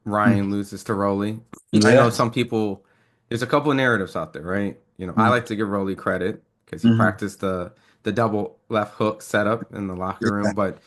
Ryan Mm. loses to Rolly. I know Yeah. some people, there's a couple of narratives out there, right? I Mm. like to give Rolly credit because he Hmm. practiced the double left hook setup in the locker room, Yeah. but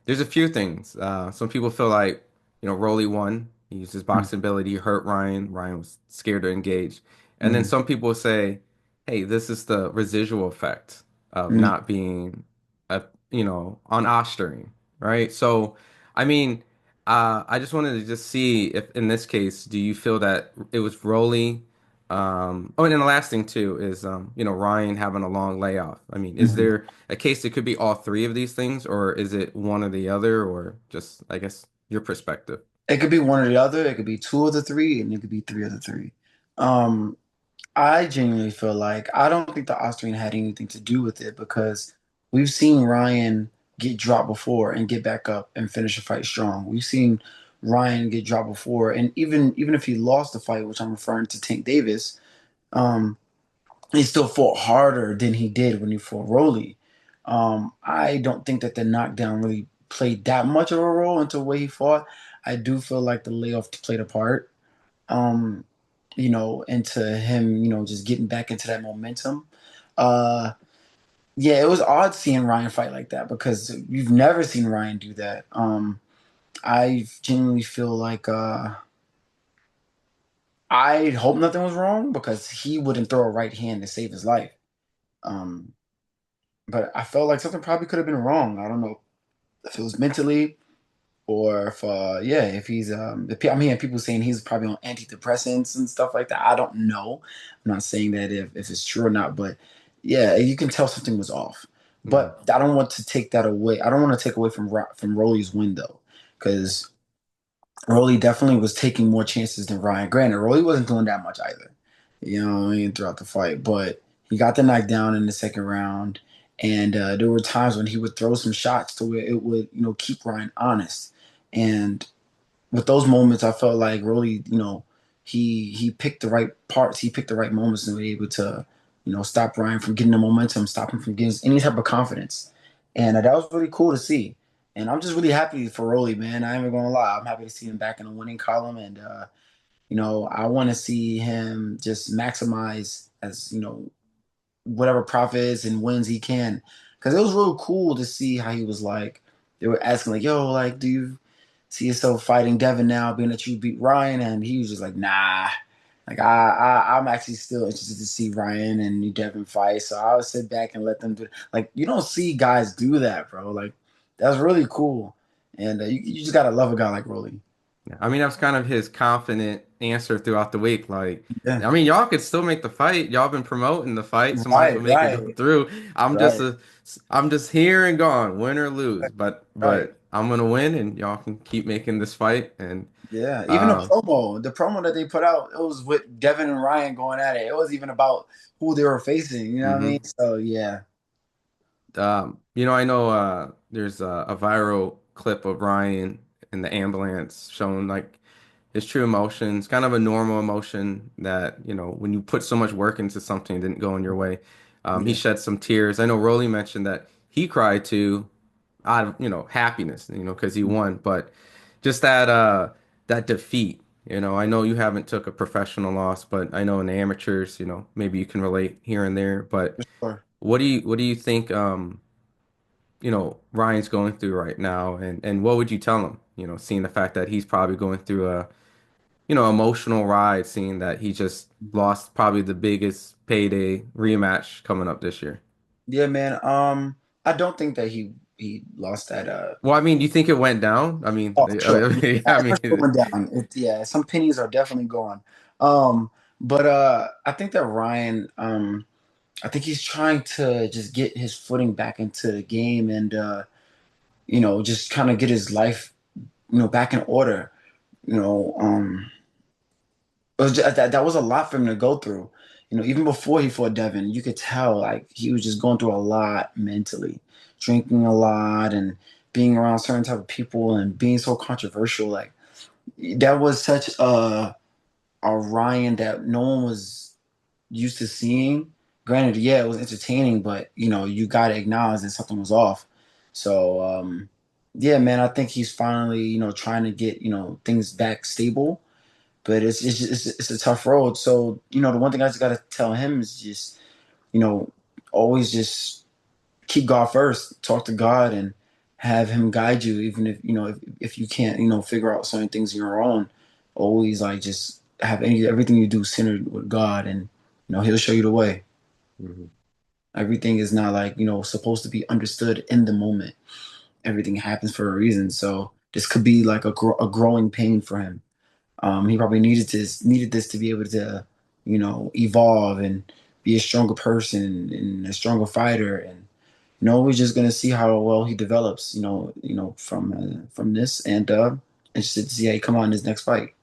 there's a few things. Some people feel like, Rolly won. He used his boxing ability, he hurt Ryan. Ryan was scared to engage. And then Mm-hmm. some people say, hey, this is the residual effect of Mm. not being on Ostering, right? So, I mean, I just wanted to just see if in this case, do you feel that it was Rolly? Oh, and then the last thing too is, Ryan having a long layoff. I mean, is Mhm. there a case it could be all three of these things, or is it one or the other, or just, I guess, your perspective? It could be one or the other. It could be two of the three, and it could be three of the three. Um, I genuinely feel like I don't think the Austrian had anything to do with it because we've seen Ryan get dropped before and get back up and finish a fight strong. We've seen Ryan get dropped before, and even if he lost the fight, which I'm referring to Tank Davis, um, he still fought harder than he did when he fought Rolly. I don't think that the knockdown really played that much of a role into the way he fought. I do feel like the layoff played a part, um, into him, just getting back into that momentum. Uh, yeah, it was odd seeing Ryan fight like that because you've never seen Ryan do that. I genuinely feel like I hope nothing was wrong because he wouldn't throw a right hand to save his life. Um, but I felt like something probably could have been wrong. I don't know if it was mentally or if yeah, if he's I'm hearing people saying he's probably on antidepressants and stuff like that. I don't know. I'm not saying that if it's true or not, but yeah, you can tell something was off. Mhm. But I don't want to take that away. I don't want to take away from Rolly's win though, because Rolly definitely was taking more chances than Ryan. Granted, Rolly wasn't doing that much either, what I mean, throughout the fight. But he got the knockdown in the second round, and there were times when he would throw some shots to where it would, keep Ryan honest. And with those moments, I felt like Rolly, he picked the right parts, he picked the right moments, and was able to, stop Ryan from getting the momentum, stop him from getting any type of confidence, and that was really cool to see. And I'm just really happy for Rolly, man. I ain't even gonna lie, I'm happy to see him back in the winning column, and I want to see him just maximize as whatever profits and wins he can, because it was real cool to see how he was like. They were asking like, "Yo, like, do you see yourself fighting Devin now, being that you beat Ryan?" And he was just like, "Nah." Like I'm actually still interested to see Ryan and Devin fight. So I'll sit back and let them do it. Like you don't see guys do that, bro. Like that's really cool. And you just gotta love a guy like Rolly. Yeah, I mean, that was kind of his confident answer throughout the week. Like, Yeah. I mean, y'all could still make the fight. Y'all been promoting the fight, so might as well Right, make it go right, through. I'm just right, a, I'm just here and gone, win or lose. But right. but I'm gonna win, and y'all can keep making this fight. And Yeah. Even uh, the promo that they put out, it was with Devin and Ryan going at it. It was even about who they were facing. You know what I mean? mhm. So yeah. I know there's a viral clip of Ryan in the ambulance showing like his true emotions, kind of a normal emotion that, when you put so much work into something, it didn't go in your way. He Yeah. shed some tears. I know Rolly mentioned that he cried too out of, happiness, because he won, but just that defeat, I know you haven't took a professional loss, but I know in the amateurs, maybe you can relate here and there, but Sure. what do you think Ryan's going through right now, and what would you tell him, seeing the fact that he's probably going through a emotional ride, seeing that he just lost probably the biggest payday rematch coming up this year. Yeah, man. I don't think that he lost that. Well, I mean, do you think it went down? I mean, Oh, for sure. Yeah, I it's for sure mean, went down. Yeah, some pennies are definitely gone. But I think that Ryan, I think he's trying to just get his footing back into the game and just kind of get his life, back in order. You know, it was that was a lot for him to go through. Even before he fought Devin, you could tell like he was just going through a lot mentally, drinking a lot and being around certain type of people and being so controversial. Like that was such a Ryan that no one was used to seeing. Granted, yeah, it was entertaining, but you got to acknowledge that something was off. So Yeah, man, I think he's finally, trying to get, things back stable, but it's a tough road. So, the one thing I just got to tell him is just, you know, always just keep God first, talk to God and have him guide you, even if, if you can't, figure out certain things on your own, always like just have everything you do centered with God and, he'll show you the way. Mhm. Everything is not like, supposed to be understood in the moment. Everything happens for a reason. So this could be like a growing pain for him. He probably needed this to be able to, evolve and be a stronger person and a stronger fighter. And we're just gonna see how well he develops. From this, and interested to see how he come on in his next fight.